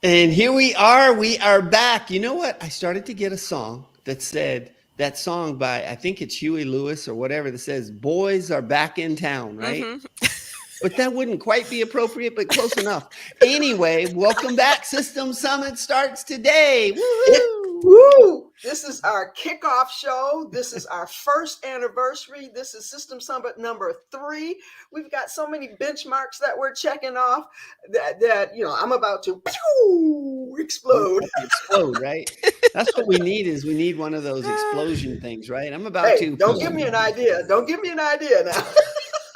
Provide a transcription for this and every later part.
And here we are. We are back. You know what? I started to get a song that said that song by, I think it's Huey Lewis or whatever, that says, Boys Are Back in Town, right? Hmm. But that wouldn't quite be appropriate, but close enough. Anyway, welcome back. System Summit starts today. It, Woohoo! woo! This is our kickoff show. This is our first anniversary. This is System Summit number 3. We've got so many benchmarks that we're checking off that I'm about to You're explode. about to explode, right? That's what we need is we need one of those explosion things, right? I'm about Hey, to don't give me an idea. Don't give me an idea now.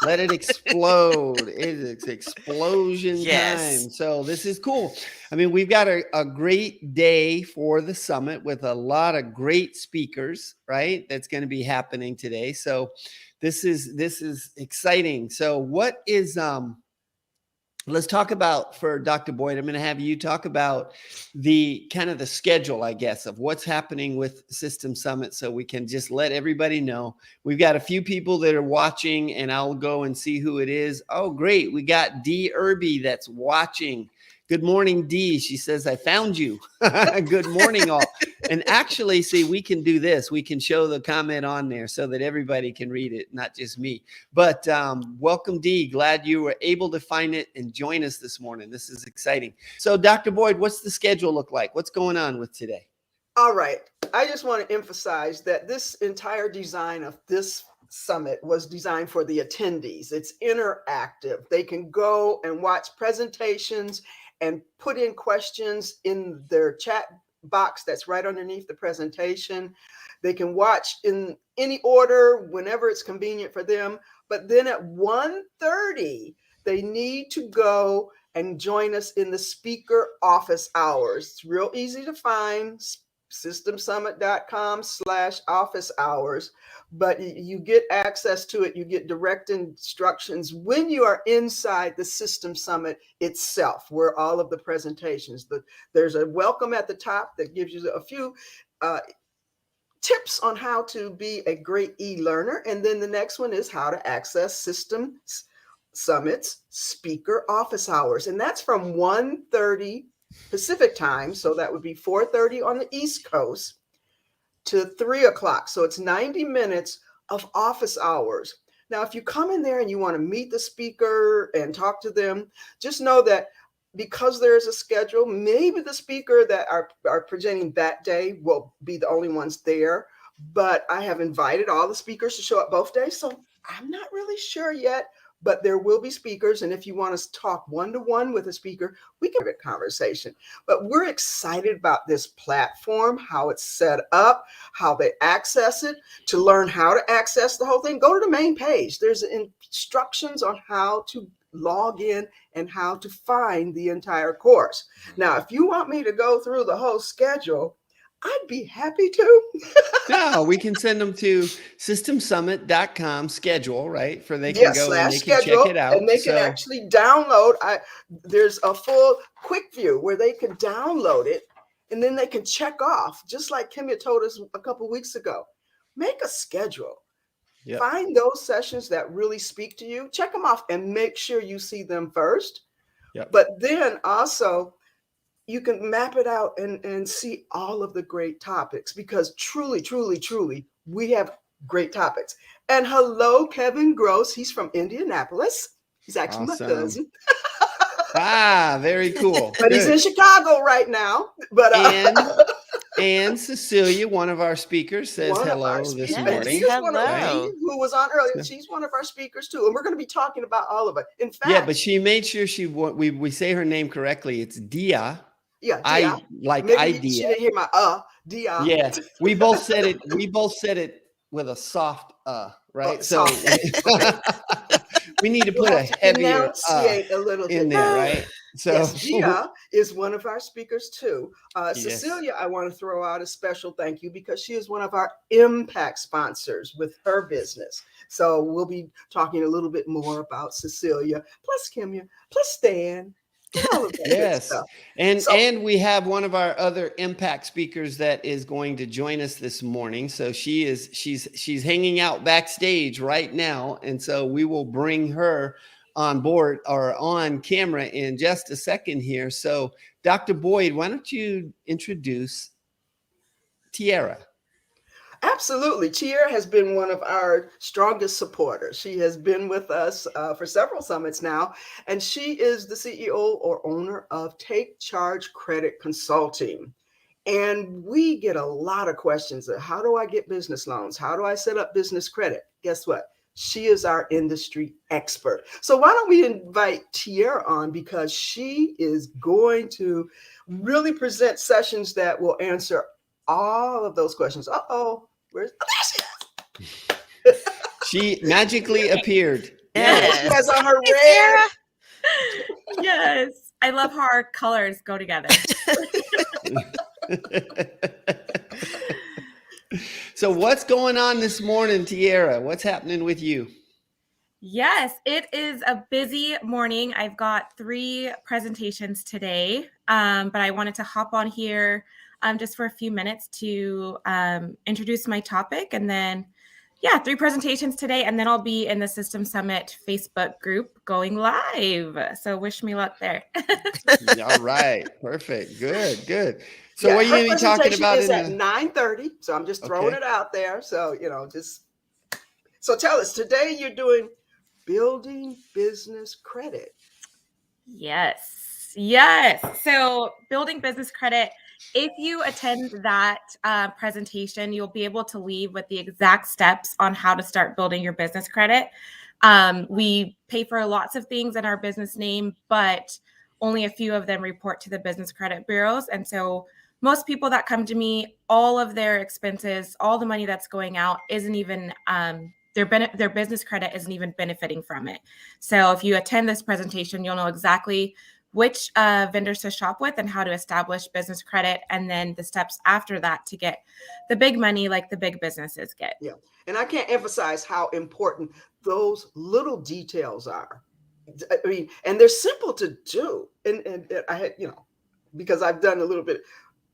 let it explode. It is explosion Yes. time. So this is cool. I mean, we've got a great day for the summit with a lot of great speakers, right? That's going to be happening today. So this is exciting. So what is let's talk about for Dr. Boyd. I'm going to have you talk about the kind of the schedule, I guess, of what's happening with System Summit so we can just let everybody know. We've got a few people that are watching, and I'll go and see who it is. Oh, great. We got Dee Irby that's watching. Good morning, Dee. She says, I found you. Good morning, all. And actually, see, we can do this. We can show the comment on there so that everybody can read it, not just me. But welcome, Dee. Glad you were able to find it and join us this morning. This is exciting. So, Dr. Boyd, what's the schedule look like? What's going on with today? All right. I just want to emphasize that this entire design of this summit was designed for the attendees. It's interactive. They can go and watch presentations and put in questions in their chat box that's right underneath the presentation. They can watch in any order whenever it's convenient for them. But then at 1:30, they need to go and join us in the speaker office hours. It's real easy to find, systemsummit.com/office hours, but you get access to it. You get direct instructions when you are inside the System Summit itself, where all of the presentations, there's a welcome at the top that gives you a few tips on how to be a great e-learner. And then the next one is how to access System Summit's speaker office hours. And that's from 1:30 Pacific time. So that would be 4:30 on the East Coast to 3 o'clock. So it's 90 minutes of office hours. Now, if you come in there and you want to meet the speaker and talk to them, just know that because there's a schedule, maybe the speaker that are presenting that day will be the only ones there. But I have invited all the speakers to show up both days. So I'm not really sure yet, but there will be speakers. And if you want to talk one-to-one with a speaker, we can have a conversation. But we're excited about this platform, how it's set up, how they access it. To learn how to access the whole thing, go to the main page. There's instructions on how to log in and how to find the entire course. Now, if you want me to go through the whole schedule, I'd be happy to. No, we can send them to systemsummit.com schedule, right? For they can Yes, go and slash they can check schedule, it out. and they can So, actually download. There's a full quick view where they can download it, and then they can check off, just like Kimya told us a couple weeks ago. Make a schedule. yep. Find those sessions that really speak to you, check them off, and make sure you see them first. Yep. But then also, you can map it out and see all of the great topics, because truly, truly, truly, we have great topics. And hello, Kevin Gross. He's from Indianapolis. He's actually my Awesome. cousin, Ah, very cool. but he's in Good. Chicago right now. But And Cecilia, one of our speakers, says one of our hello this speakers, and Yes. morning. here's one of Right? Dee, Hello. who was on earlier. She's one of our speakers too, and we're going to be talking about all of it. In Yeah, fact, but she made sure we say her name correctly. It's Dia. yeah, Dia. I like Maybe idea. she didn't hear my Dia. Yeah, we both said it. We both said it with a soft right? So Soft. Okay. we need to You'll put a have to heavier enunciate a little in bit. there, right? So Yes, Gia is one of our speakers too. yes. Cecilia, I want to throw out a special thank you because she is one of our impact sponsors with her business. So we'll be talking a little bit more about Cecilia, plus Kimya, plus Stan, and all of that good Yes. stuff. And So and we have one of our other impact speakers that is going to join us this morning. So she's hanging out backstage right now, and so we will bring her on board or on camera in just a second here. So, Dr. Boyd, why don't you introduce Tiara? Absolutely. Tia has been one of our strongest supporters. She has been with us for several summits now, and she is the CEO or owner of Take Charge Credit Consulting. And we get a lot of questions of how do I get business loans? How do I set up business credit? Guess what? She is our industry expert. So why don't we invite Tierra on, because she is going to really present sessions that will answer all of those questions. Uh-oh, where's oh, there she is. She magically appeared. Yes, she Yes. has on her Hey, red. Sarah. Yes. I love how our colors go together. So, what's going on this morning, Tiara? What's happening with you? Yes, it is a busy morning. I've got 3 presentations today, but I wanted to hop on here just for a few minutes to introduce my topic. And then, 3 presentations today, and then I'll be in the System Summit Facebook group going live. So wish me luck there. All right, perfect, good. So, Yeah, what are you her going to be talking presentation about is in at the? 9:30. So I'm just throwing Okay. it out there. So, just so tell us, today you're doing building business credit. Yes. So building business credit, if you attend that presentation, you'll be able to leave with the exact steps on how to start building your business credit. We pay for lots of things in our business name, but only a few of them report to the business credit bureaus. And so most people that come to me, all of their expenses, all the money that's going out isn't even their business credit isn't even benefiting from it. So if you attend this presentation, you'll know exactly which vendors to shop with and how to establish business credit, and then the steps after that to get the big money like the big businesses get. Yeah. And I can't emphasize how important those little details are. I mean, and they're simple to do. And I had, because I've done a little bit,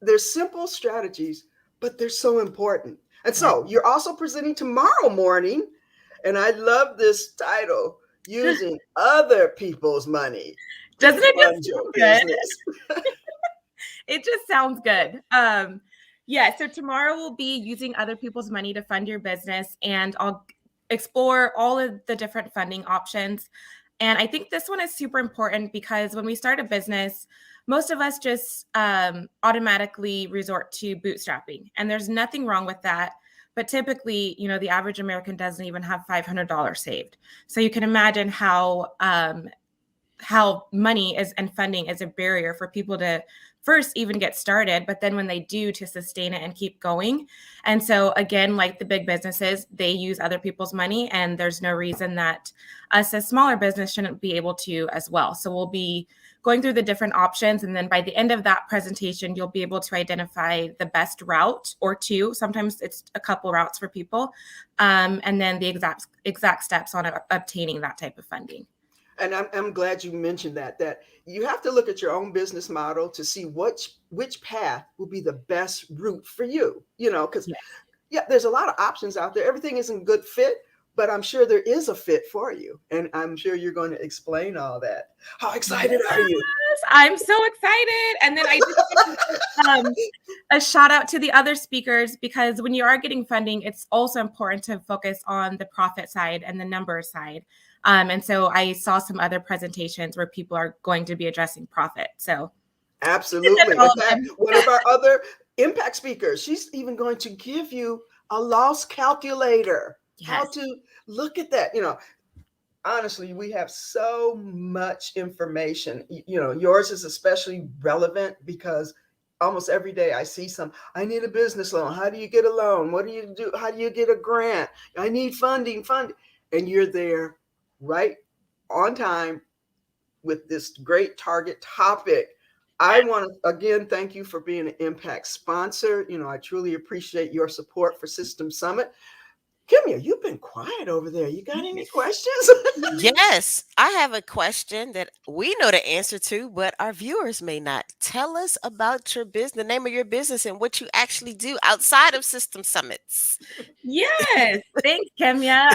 they're simple strategies, but they're so important. And so you're also presenting tomorrow morning. And I love this title, using other people's money to Doesn't it fund just your sound good? business. It just sounds good. So tomorrow we'll be using other people's money to fund your business, and I'll explore all of the different funding options. And I think this one is super important because when we start a business, most of us just automatically resort to bootstrapping, and there's nothing wrong with that. But typically, the average American doesn't even have $500 saved. So you can imagine how money is and funding is a barrier for people to first even get started, but then when they do, to sustain it and keep going. And so again, like the big businesses, they use other people's money, and there's no reason that us as smaller business shouldn't be able to as well. So we'll be going through the different options, and then by the end of that presentation, you'll be able to identify the best route or two. Sometimes it's a couple routes for people, and then the exact steps on obtaining that type of funding. And I'm glad you mentioned that you have to look at your own business model to see which path will be the best route for you, because there's a lot of options out there. Everything isn't a good fit, but I'm sure there is a fit for you. And I'm sure you're going to explain all that. How excited are you? Yes, I'm so excited. And then I just a shout out to the other speakers, because when you are getting funding, it's also important to focus on the profit side and the number side. And so I saw some other presentations where people are going to be addressing profit. So absolutely. In fact, one of our other impact speakers, she's even going to give you a loss calculator. Yes. How to look at that. Honestly, we have so much information. Yours is especially relevant because almost every day I see I need a business loan. How do you get a loan? What do you do? How do you get a grant? I need funding. And you're there right on time with this great target topic. I want to again thank you for being an impact sponsor. I truly appreciate your support for System Summit. Kimya, you've been quiet over there. You got any questions? Yes, I have a question that we know the answer to, but our viewers may not. Tell us about your business, the name of your business, and what you actually do outside of System Summits. Yes, thanks, Kimya.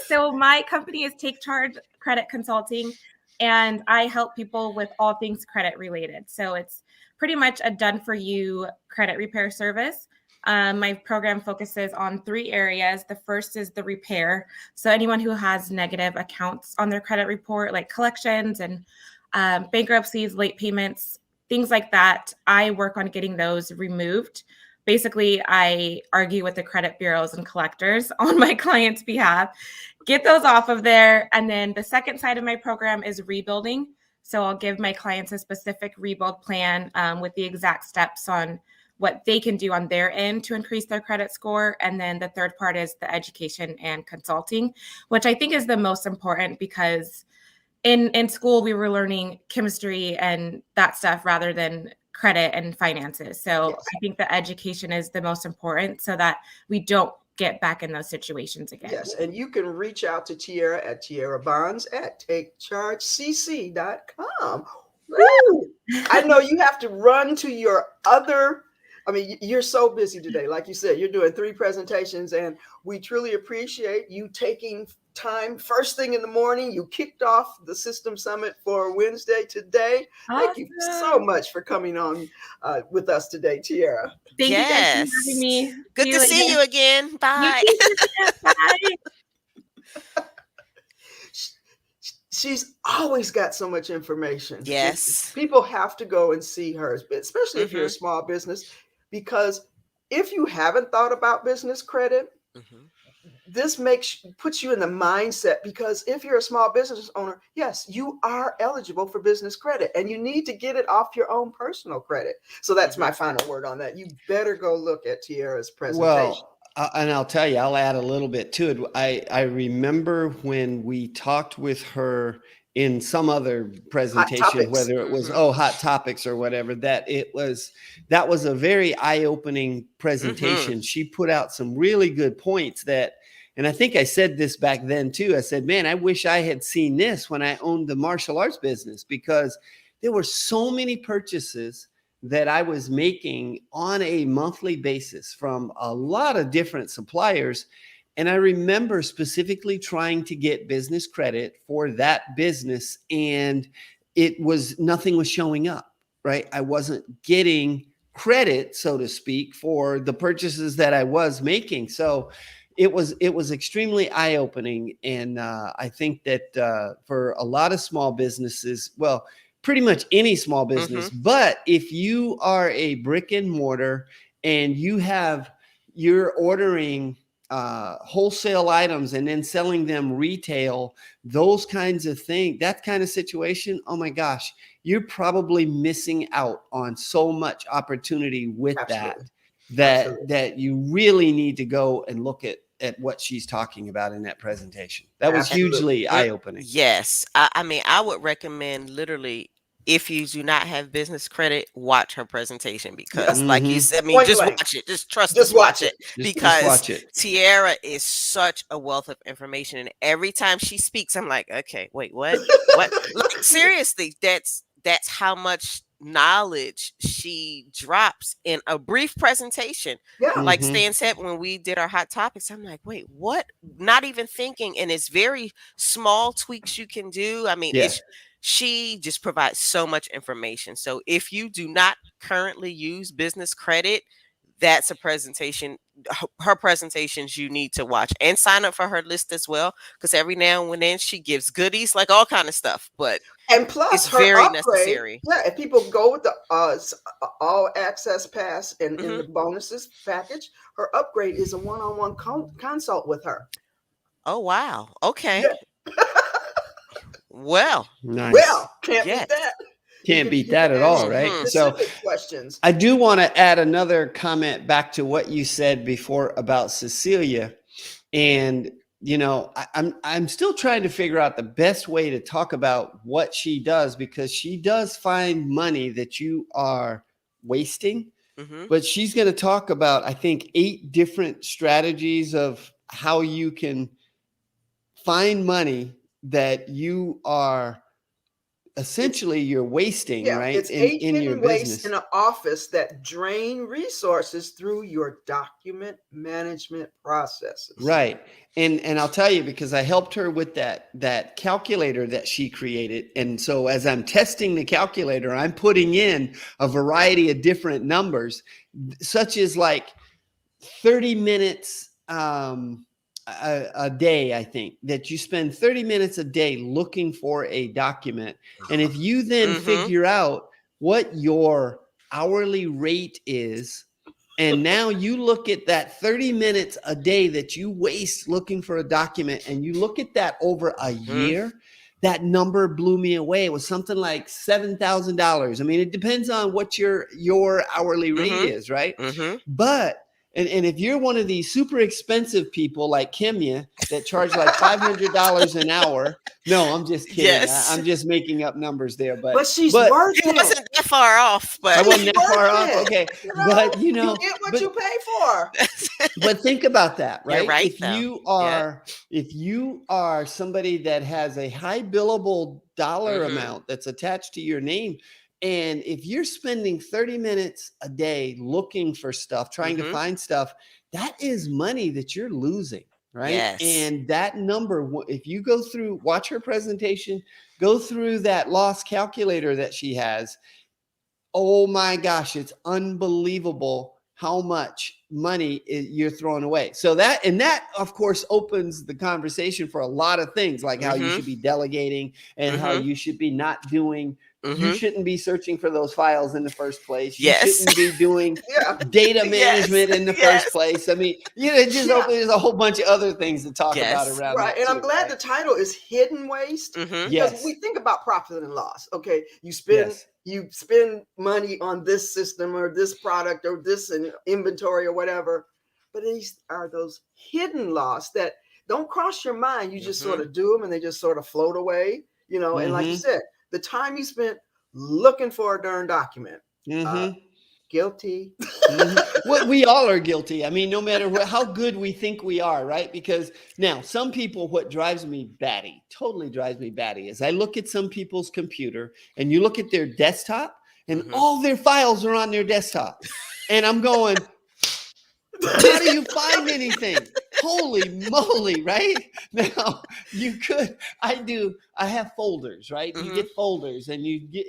So my company is Take Charge credit consulting, and I help people with all things credit related. So it's pretty much a done for you credit repair service. My program focuses on 3 areas. The first is the repair. So anyone who has negative accounts on their credit report, like collections and bankruptcies, late payments, things like that, I work on getting those removed. Basically, I argue with the credit bureaus and collectors on my clients' behalf, get those off of there. And then the second side of my program is rebuilding. So I'll give my clients a specific rebuild plan with the exact steps on what they can do on their end to increase their credit score. And then the third part is the education and consulting, which I think is the most important, because in school we were learning chemistry and that stuff rather than credit and finances. So Yes. I think the education is the most important so that we don't get back in those situations again. Yes, and you can reach out to Tiara at tiarabonds@takechargecc.com. Woo! I know you have to run to your other. I mean, you're so busy today. Like you said, you're doing 3 presentations, and we truly appreciate you taking time first thing in the morning. You kicked off the System Summit for Wednesday today. Thank you so much for coming on with us today, Tiara. Thank you guys for Yes. having me. Good to see you again. Bye. You too, Christina. Bye. She's always got so much information. Yes. People have to go and see hers, especially if you're a small business, because if you haven't thought about business credit, this puts you in the mindset, because if you're a small business owner, yes, you are eligible for business credit, and you need to get it off your own personal credit. So that's my final word on that. You better go look at Tiara's presentation. Well, and I'll tell you, I'll add a little bit to it. I remember when we talked with her in some other presentation, whether it was Hot Topics or whatever, that was a very eye-opening presentation. She put out some really good points and I think I said this back then too. I said, man, I wish I had seen this when I owned the martial arts business, because there were so many purchases that I was making on a monthly basis from a lot of different suppliers. And I remember specifically trying to get business credit for that business, and nothing was showing up, right? I wasn't getting credit, so to speak, for the purchases that I was making. So it was extremely eye-opening. And I think that for a lot of small businesses, well, pretty much any small business, but if you are a brick and mortar and you're ordering wholesale items and then selling them retail, those kinds of things, that kind of situation, oh my gosh, you're probably missing out on so much opportunity with that you really need to go and look at what she's talking about in that presentation. That was hugely eye-opening. Yes. I mean, I would recommend, literally, if you do not have business credit, watch her presentation, because like you said, I mean, just watch it. Just trust us, watch it. Because watch it. Tiara is such a wealth of information. And every time she speaks, I'm like, okay, wait, what? What? Like, seriously, that's how much knowledge she drops in a brief presentation. Like Stan said, when we did our Hot Topics, I'm like, wait, what? Not even thinking. And it's very small tweaks you can do. I mean, she just provides so much information. So if you do not currently use business credit, that's a presentation, her presentations you need to watch, and sign up for her list as well, because every now and then she gives goodies, like all kind of stuff. And plus, it's her very upgrade, necessary. Yeah, if people go with the all access pass and in the bonuses package, her upgrade is a one-on-one consult with her. Oh wow! Okay. Yeah. Well, nice. Well, can't beat that. Can't beat that at all, right? So questions. I do want to add another comment back to what you said before about Cecilia. And, you know, I'm still trying to figure out the best way to talk about what she does, because she does find money that you are wasting. But she's going to talk about, I think, 8 different strategies of how you can find money that you are essentially you're wasting, Yeah, right, it's 8 in your hidden wastes business. in an office that drain resources through your document management processes. Right. And I'll tell you, because I helped her with that calculator that she created. And so as I'm testing the calculator, I'm putting in a variety of different numbers, such as like 30 minutes a day, I think, that you spend 30 minutes a day looking for a document. And if you then figure out what your hourly rate is, and now you look at that 30 minutes a day that you waste looking for a document, and you look at that over a year, that number blew me away. It was something like $7,000. I mean, it depends on what your hourly rate is, right? But and if you're one of these super expensive people like Kimya that charge like $500 an hour, no, I'm just kidding. Yes. I'm just making up numbers there, But she's worth It it. wasn't that far off, I but wasn't that Worth far off. it. Okay, You know, but you get what you pay for. but think about that, You're right? right, If though. you are somebody that has a high billable dollar amount that's attached to your name, and if you're spending 30 minutes a day looking for stuff, trying to find stuff, that is money that you're losing, right? Yes. And that number, if you go through, watch her presentation, go through that loss calculator that she has. Oh my gosh, it's unbelievable how much money you're throwing away. So that of course opens the conversation for a lot of things, like how you should be delegating and how you should be not doing. You shouldn't be searching for those files in the first place. You shouldn't be doing data management in the first place. I mean, it just opens a whole bunch of other things to talk about around right. that. And too, I'm glad the title is Hidden Waste, because we think about profit and loss. Okay, you spend money on this system or this product or this inventory or whatever, but these are those hidden loss that don't cross your mind. You just sort of do them and they just sort of float away, and like you said, the time you spent looking for a darn document. Guilty. Well, we all are guilty. I mean, no matter how good we think we are, right? Because now some people, what drives me batty, totally drives me batty, is I look at some people's computer and you look at their desktop and all their files are on their desktop. And I'm going, how do you find anything? Holy moly, right? Now I have folders, right? You get folders and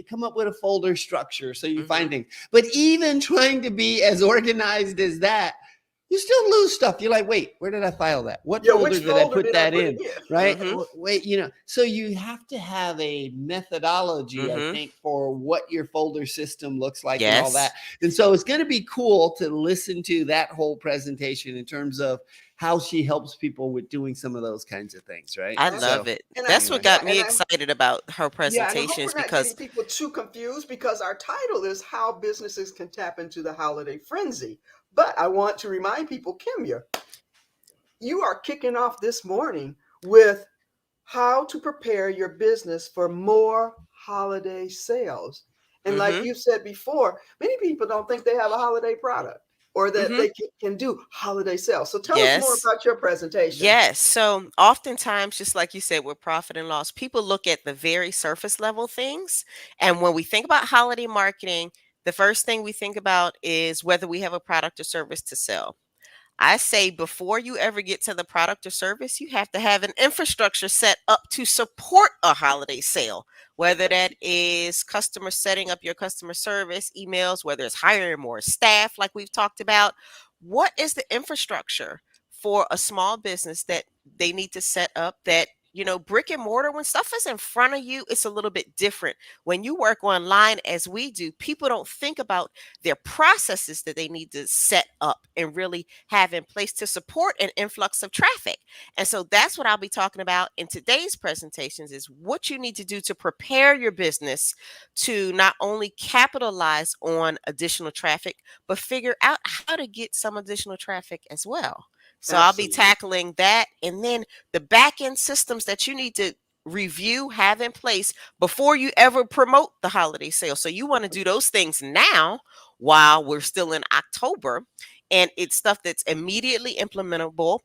come up with a folder structure so you find things. But even trying to be as organized as that, you still lose stuff. You're like, wait, where did I file that? What folder did I put that in? Right? Wait, so you have to have a methodology, I think, for what your folder system looks like and all that. And so it's going to be cool to listen to that whole presentation in terms of how she helps people with doing some of those kinds of things, right? I love it. That's what got me excited about her presentations, because getting people too confused, because our title is How Businesses Can Tap into the Holiday Frenzy. But I want to remind people, Kimya, you are kicking off this morning with how to prepare your business for more holiday sales. And like you said before, many people don't think they have a holiday product or that they can do holiday sales. So tell us more about your presentation. Yes. So oftentimes, just like you said, with profit and loss, people look at the very surface level things. And when we think about holiday marketing, the first thing we think about is whether we have a product or service to sell. I say before you ever get to the product or service, you have to have an infrastructure set up to support a holiday sale, whether that is customers setting up your customer service emails, whether it's hiring more staff, like we've talked about. What is the infrastructure for a small business that they need to set up? That, brick and mortar, when stuff is in front of you, it's a little bit different. When you work online, as we do, people don't think about their processes that they need to set up and really have in place to support an influx of traffic. And so that's what I'll be talking about in today's presentations, is what you need to do to prepare your business to not only capitalize on additional traffic, but figure out how to get some additional traffic as well. So I'll be tackling that, and then the back end systems that you need to review, have in place before you ever promote the holiday sale. So you want to do those things now while we're still in October, and it's stuff that's immediately implementable.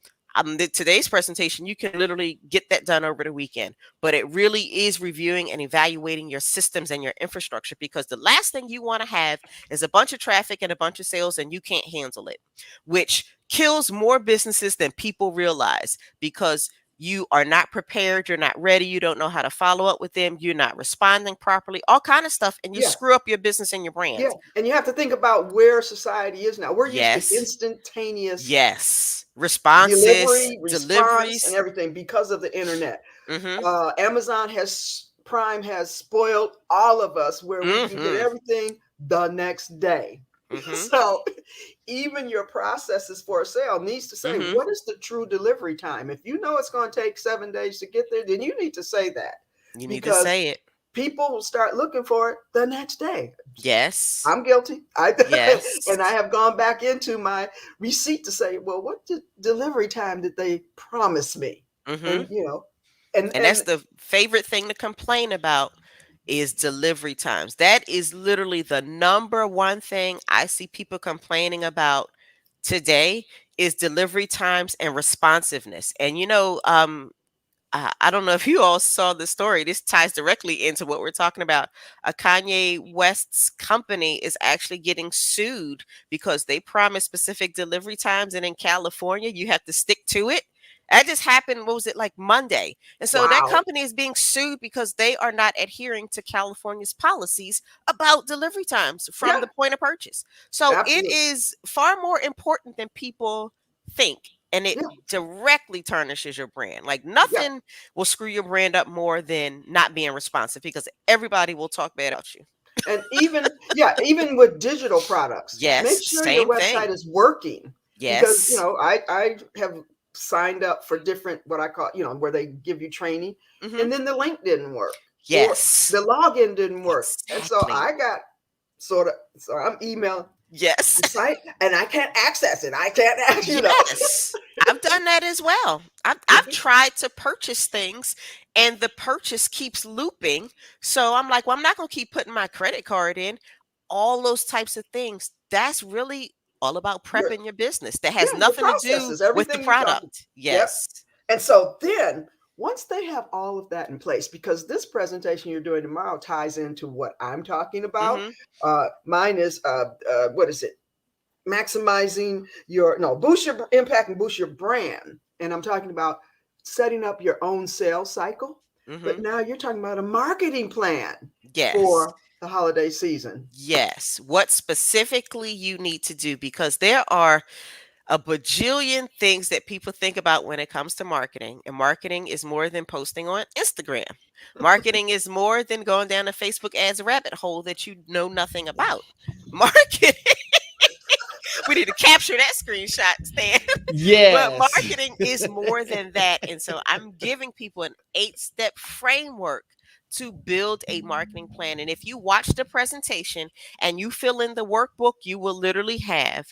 today's presentation, you can literally get that done over the weekend. But it really is reviewing and evaluating your systems and your infrastructure, because the last thing you want to have is a bunch of traffic and a bunch of sales and you can't handle it, which kills more businesses than people realize, because you are not prepared, you're not ready, you don't know how to follow up with them, you're not responding properly, all kind of stuff, and you Yeah. screw up your business and your brand. Yeah. And you have to think about where society is now. We're used to Yes. instantaneous Yes. Responses, response, and deliveries. everything because of the internet. Mm-hmm. Amazon Prime has spoiled all of us, where we can get Mm-hmm. everything the next day. Mm-hmm. So even your processes for a sale needs to say, Mm-hmm. what is the true delivery time? If you know it's going to take 7 days to get there, then you need to say that, You need to because say it. people will start looking for it the next day. Yes. I'm guilty. Yes. And I have gone back into my receipt to say, well, what delivery time did they promise me? Mm-hmm. And And that's the favorite thing to complain about, is delivery times. That is literally the number one thing I see people complaining about today, is delivery times and responsiveness. And I don't know if you all saw the story. This ties directly into what we're talking about. A Kanye West's company is actually getting sued because they promise specific delivery times, and in California, you have to stick to it. That just happened. What was it, like Monday? And so that wow. company is being sued because they are not adhering to California's policies about delivery times from Yeah. the point of purchase. So it Absolutely. is far more important than people think. And it Yeah. directly tarnishes your brand. Like Yeah. nothing will screw your brand up more than not being responsive, because everybody will talk bad about you. And even with digital products, make Yes, sure your same thing. website is working. Because Yes. I have signed up for different, what I call, where they give you training, Hmm. and then the link didn't work, or Yes. the login didn't work. And so Exactly. I got so I'm emailing Yes. the site and I can't access it. I can't Yes. I've done that as well. I've tried to purchase things and the purchase keeps looping. So I'm like, well, I'm not going to keep putting my credit card in. All those types of things. That's really all about Your, prepping your business. That has yeah, your nothing to do processes, with the everything you talk. product. Yep. Yes. And so then once they have all of that in place, because this presentation you're doing tomorrow ties into what I'm talking about. Mm-hmm. Mine is what is it? Maximizing boost your impact and boost your brand. And I'm talking about setting up your own sales cycle. Mm-hmm. But now you're talking about a marketing plan Yes. for the holiday season. Yes. What specifically you need to do, because there are a bajillion things that people think about when it comes to marketing. And marketing is more than posting on Instagram. Marketing is more than going down a Facebook ads rabbit hole that you know nothing about. Marketing. We need to capture that screenshot, Stan. But Yes. marketing is more than that. And so I'm giving people an 8-step framework to build a marketing plan. And if you watch the presentation and you fill in the workbook, you will literally have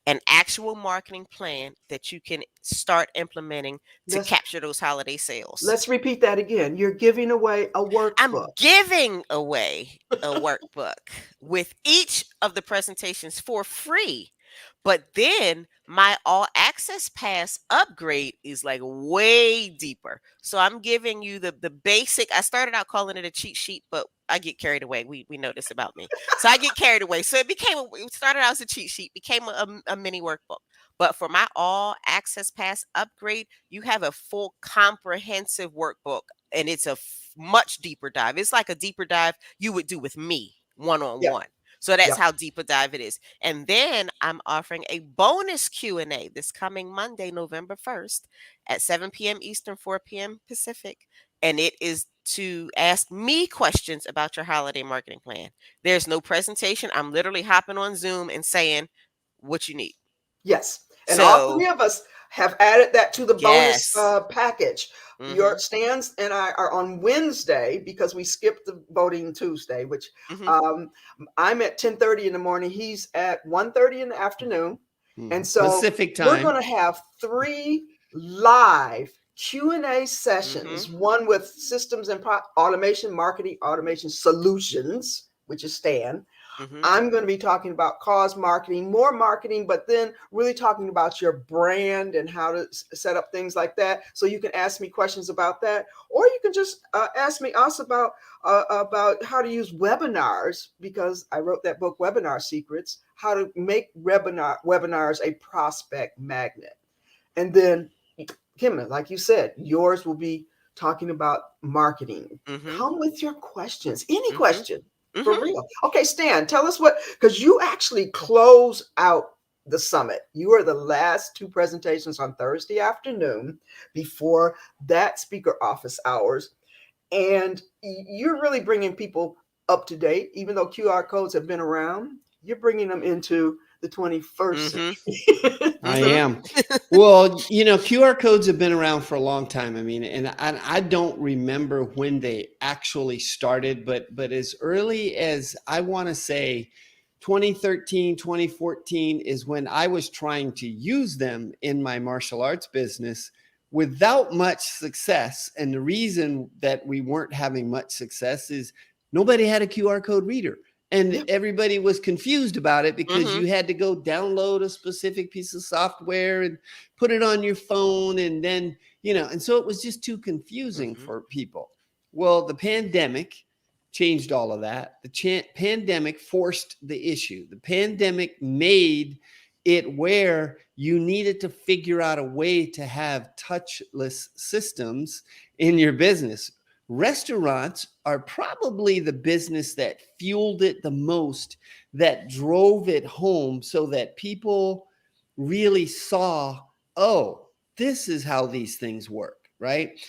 an actual marketing plan that you can start implementing to capture those holiday sales. Let's repeat that again. You're giving away a workbook. I'm giving away a workbook with each of the presentations for free. But then my all access pass upgrade is like way deeper. So I'm giving you the basic. I started out calling it a cheat sheet, but I get carried away. We know this about me. So I get carried away. So it started out as a cheat sheet, became a mini workbook. But for my all access pass upgrade, you have a full comprehensive workbook, and it's a much deeper dive. It's like a deeper dive you would do with me one-on-one. So that's how deep a dive it is. And then I'm offering a bonus Q&A this coming Monday, November 1st at 7 p.m. Eastern, 4 p.m. Pacific. And it is to ask me questions about your holiday marketing plan. There's no presentation. I'm literally hopping on Zoom and saying what you need. Yes. And all three of us have added that to the bonus package. Mm-hmm. Your Stans and I are on Wednesday because we skipped the voting Tuesday, which I'm at 10:30 in the morning. He's at 1:30 in the afternoon. And so Pacific time. We're going to have 3 live Q&A sessions, one with systems and automation, marketing automation solutions, which is Stan. Mhm. I'm going to be talking about cause marketing, more marketing, but then really talking about your brand and how to set up things like that. So you can ask me questions about that, or you can just ask me us about how to use webinars, because I wrote that book, Webinar Secrets, how to make webinars a prospect magnet. And then, Kim, like you said, yours will be talking about marketing. Mhm. Come with your questions, any Mhm. question, for Mhm. real. Okay, Stan, tell us what, because you actually close out the summit. You are the last two presentations on Thursday afternoon before that speaker office hours. And you're really bringing people up to date, even though QR codes have been around, you're bringing them into the 21st Mhm. century. I Mhm. am. Well, QR codes have been around for a long time. I mean, and I don't remember when they actually started, but as early as I want to say 2013, 2014 is when I was trying to use them in my martial arts business without much success. And the reason that we weren't having much success is nobody had a QR code reader. And Yeah. everybody was confused about it because Mhm. you had to go download a specific piece of software and put it on your phone. And then, and so it was just too confusing Mhm. for people. Well, the pandemic changed all of that. The pandemic forced the issue. The pandemic made it where you needed to figure out a way to have touchless systems in your business. Restaurants are probably the business that fueled it the most, that drove it home so that people really saw, oh, this is how these things work, right?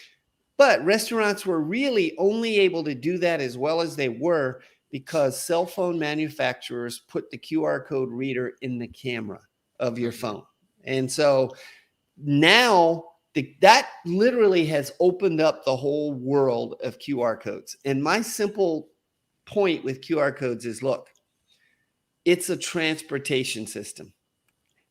But restaurants were really only able to do that as well as they were because cell phone manufacturers put the QR code reader in the camera of your Mhm. phone. And so now that literally has opened up the whole world of QR codes. And my simple point with QR codes is, look, it's a transportation system.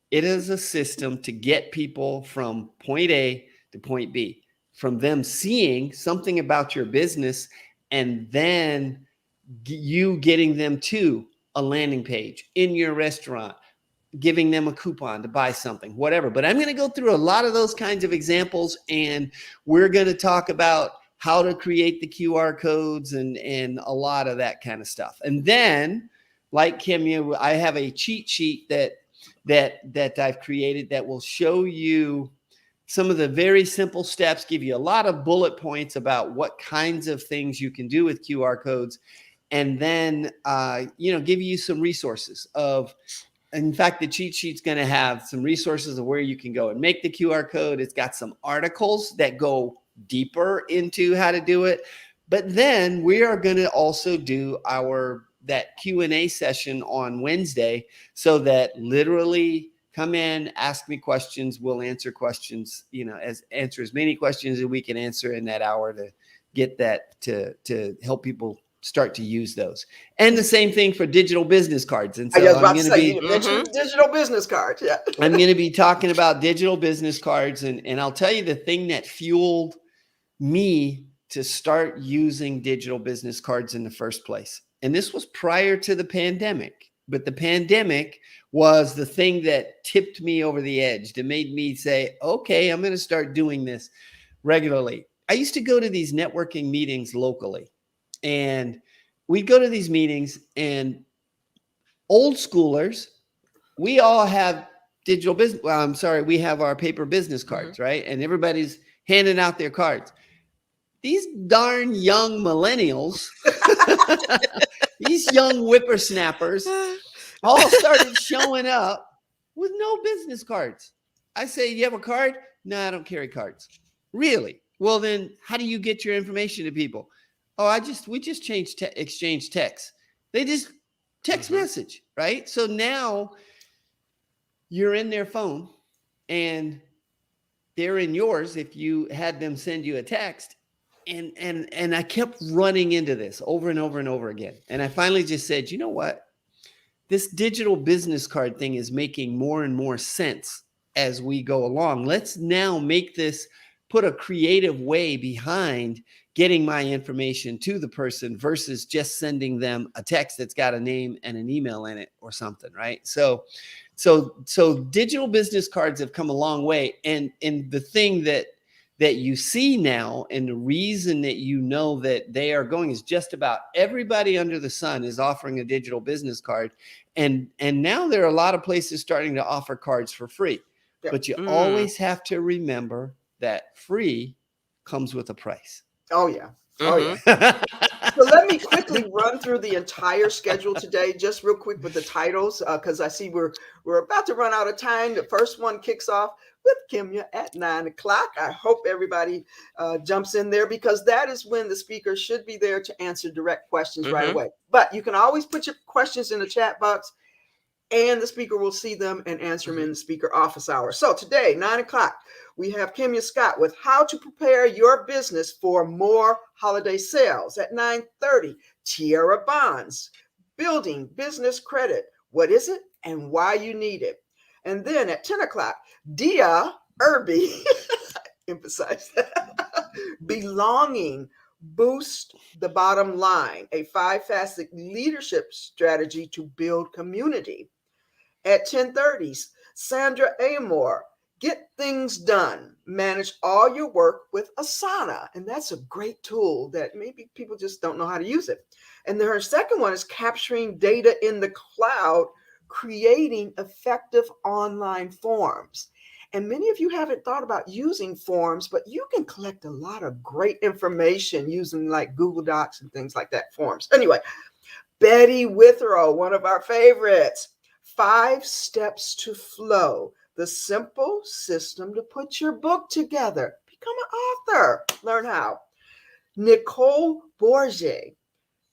It is a system to get people from point A to point B, from them seeing something about your business and then you getting them to a landing page in your restaurant, giving them a coupon to buy something, whatever. But I'm going to go through a lot of those kinds of examples, and we're going to talk about how to create the QR codes and a lot of that kind of stuff. And then, like Kim, I have a cheat sheet that I've created that will show you some of the very simple steps, give you a lot of bullet points about what kinds of things you can do with QR codes, and then give you some resources of. In fact, the cheat sheet's going to have some resources of where you can go and make the QR code. It's got some articles that go deeper into how to do it. But then we are going to also do that Q&A session on Wednesday, so that literally come in, ask me questions. We'll answer questions, answer as many questions as we can answer in that hour to get that to help people start to use those. And the same thing for digital business cards. And I so was I'm about to going to say, you be Mhm. mentioned digital business cards. Yeah. I'm going to be talking about digital business cards, and I'll tell you the thing that fueled me to start using digital business cards in the first place. And this was prior to the pandemic, but the pandemic was the thing that tipped me over the edge, that made me say, okay, I'm going to start doing this regularly. I used to go to these networking meetings locally, and we'd go to these meetings, and old schoolers, we all have digital business. Well, I'm sorry, we have our paper business Mhm. cards, right? And everybody's handing out their cards. These darn young millennials, these young whippersnappers, all started showing up with no business cards. I say, you have a card? No, I don't carry cards. Really? Well, then how do you get your information to people? Oh, we just exchange text. They just text Mhm. message, right? So now you're in their phone and they're in yours if you had them send you a text. And I kept running into this over and over and over again. And I finally just said, you know what? This digital business card thing is making more and more sense as we go along. Let's now make this put a creative way behind getting my information to the person versus just sending them a text that's got a name and an email in it or something, right? So digital business cards have come a long way. And the thing that you see now, and the reason that you know that they are going, is just about everybody under the sun is offering a digital business card. And now there are a lot of places starting to offer cards for free. Yep. But you always have to remember that free comes with a price. Oh, yeah. Oh, yeah. So let me quickly run through the entire schedule today, just real quick with the titles, because I see we're about to run out of time. The first one kicks off with Kimya at 9 o'clock. I hope everybody jumps in there, because that is when the speaker should be there to answer direct questions right away. But you can always put your questions in the chat box, and the speaker will see them and answer them in the speaker office hour. So today, 9 o'clock, we have Kimya Scott with how to prepare your business for more holiday sales. At 9:30, Tierra Bonds, building business credit. What is it and why you need it? And then at 10 o'clock, Dia Irby, emphasize that, belonging, boost the bottom line, a 5-facet leadership strategy to build community. At 10:30, Sandra Amore, get things done, manage all your work with Asana. And that's a great tool that maybe people just don't know how to use it. And then her second one is capturing data in the cloud, creating effective online forms. And many of you haven't thought about using forms, but you can collect a lot of great information using like Google Docs and things like that, forms. Anyway, Betty Withrow, one of our favorites, 5 Steps to Flow, the simple system to put your book together. Become an author. Learn how. Nicole Bourget,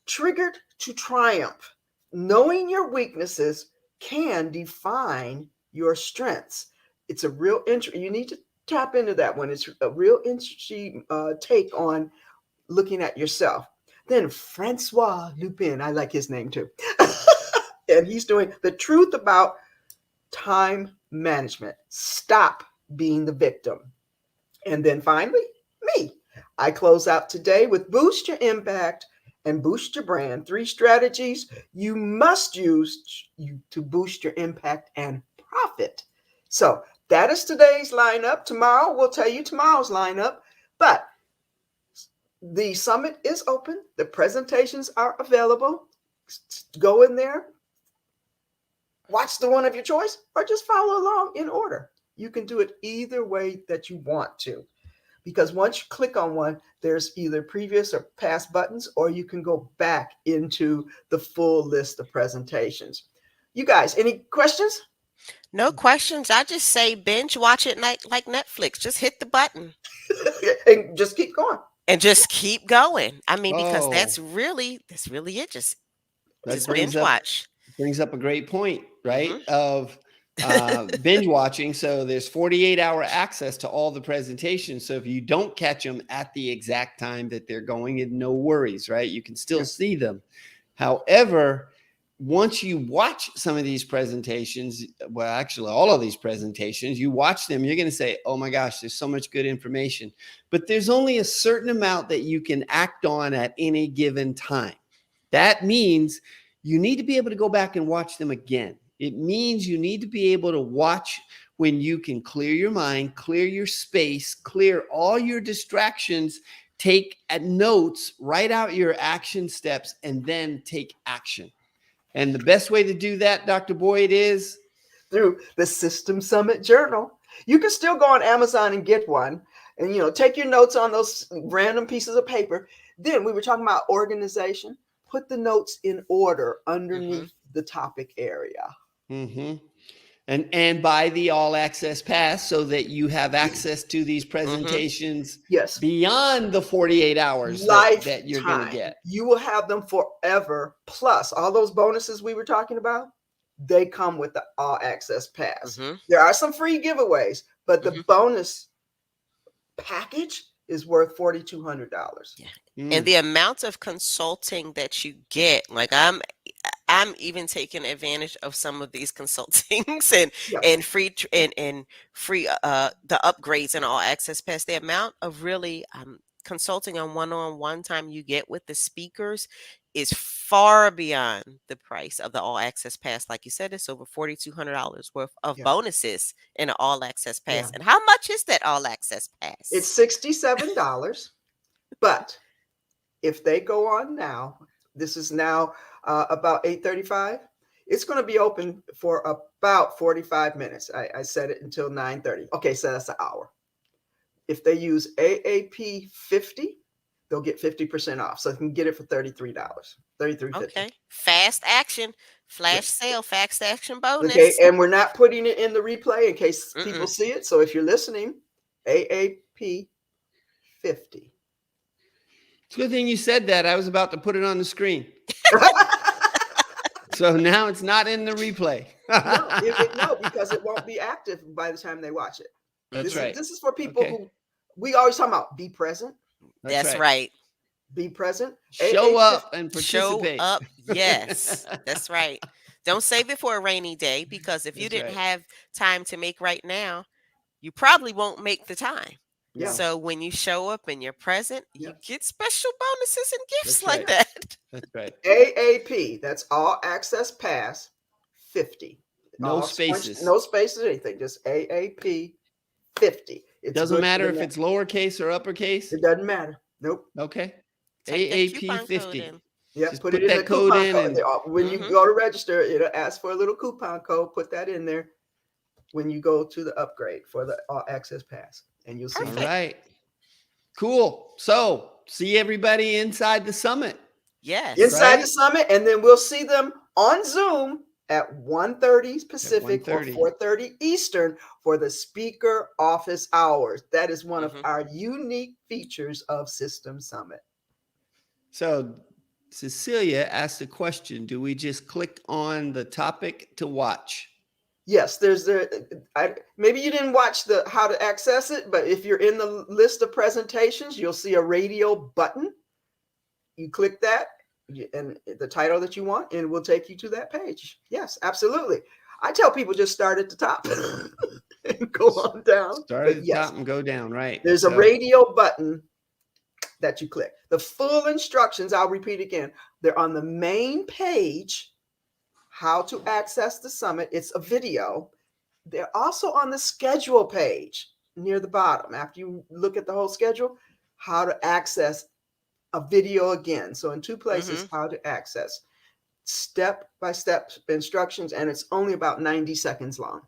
Triggered to Triumph, knowing your weaknesses can define your strengths. It's a real interest. You need to tap into that one. It's a real interesting take on looking at yourself. Then Francois Lupin, I like his name too. And he's doing the truth about time management. Stop being the victim. And then finally, me. I close out today with Boost Your Impact and Boost Your Brand. 3 strategies you must use to boost your impact and profit. So that is today's lineup. Tomorrow, we'll tell you tomorrow's lineup. But the summit is open. The presentations are available. Go in there, watch the one of your choice, or just follow along in order. You can do it either way that you want to, because once you click on one, there's either previous or past buttons, or you can go back into the full list of presentations. You guys, any questions? No questions. I just say binge watch it like Netflix. Just hit the button And just keep going. and just keep going. I mean, because Oh. that's really it. Just That binge watch. brings up a great point, right? Of binge watching. So there's 48-hour access to all the presentations. So if you don't catch them at the exact time that they're going, and no worries, right? You can still see them. However, once you watch some of these presentations, well, actually all of these presentations, you watch them, you're going to say, oh my gosh, there's so much good information. But there's only a certain amount that you can act on at any given time. That means you need to be able to go back and watch them again. It means you need to be able to watch when you can clear your mind, clear your space, clear all your distractions, take notes, write out your action steps, and then take action. And the best way to do that, Dr. Boyd, is through the System Summit Journal. You can still go on Amazon and get one, and take your notes on those random pieces of paper. Then we were talking about organization. Put the notes in order underneath the topic area. And buy the all access pass so that you have access to these presentations beyond the 48 hours that you're going to get. You will have them forever. Plus, all those bonuses we were talking about, they come with the all access pass. There are some free giveaways, but the bonus package is worth $4,200. And the amount of consulting that you get, like I'm even taking advantage of some of these consultings and Yeah. free the upgrades and all access pass. The amount of really consulting on one-on-one time you get with the speakers is far beyond the price of the all access pass. Like you said, it's over $4,200 worth of Yeah. bonuses in an all access pass. Yeah. And how much is that all access pass? It's $67, but if they go on now, this is now about 8:35. It's going to be open for about 45 minutes. I set it until 9:30. Okay, so that's an hour. If they use AAP 50, they'll get 50% off. So they can get it for $33, $33.50. Okay. Fast action, flash sale, fast action bonus. Okay, and we're not putting it in the replay in case people Mm-mm. see it. So if you're listening, AAP 50. It's a good thing you said that. I was about to put it on the screen. So now it's not in the replay. No, because it won't be active by the time they watch it. That's right. This is for people Okay. who we always talk about be present, That's right. be present. Show AA up and Show participate. up. Yes, that's right. Don't save it for a rainy day, because if you That's didn't right. have time to make right now, you probably won't make the time. Yeah. So when you show up and you're present, Yeah. you get special bonuses and gifts That's like right. that. That's right. AAP, that's all access pass 50. No All spaces. no spaces, anything, just AAP 50. It Doesn't matter if it's lowercase or uppercase. It doesn't matter. Nope. Okay. Type that coupon AAP code 50. in. Yeah, Just put put it in that the code coupon in code. and- When you go to register, it'll ask for a little coupon code. Put that in there when you go to the upgrade for the all access pass, and you'll see. All Perfect. right. Cool. So see everybody inside the summit. Yes. Inside Right? the summit, and then we'll see them on Zoom at 1:30 Pacific or 1:30. 4:30 Eastern for the speaker office hours. That is one of Mhm. our unique features of System Summit. So Cecilia asked a question. Do we just click on the topic to watch? Yes, there's maybe you didn't watch the how to access it, but if you're in the list of presentations, you'll see a radio button. You click that and the title that you want, and it will take you to that page. Yes, absolutely. I tell people just start at the top and go on down. Start But at the yes, top and go down, right? there's a So- radio button that you click. The full instructions, I'll repeat again, they're on the main page, how to access the summit. It's a video. They're also on the schedule page near the bottom. After you look at the whole schedule, how to access a video again. So in two places, how to access step-by-step instructions, and it's only about 90 seconds long.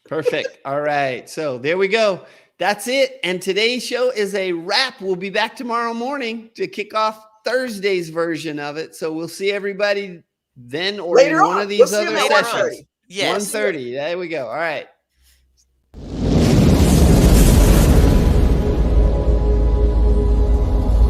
Perfect. All right. So there we go. That's it. And today's show is a wrap. We'll be back tomorrow morning to kick off Thursday's version of it. So we'll see everybody then or Later in one on. of We'll these see 'em other at sessions. 1:30. Yes. 1:30. There we go. All right.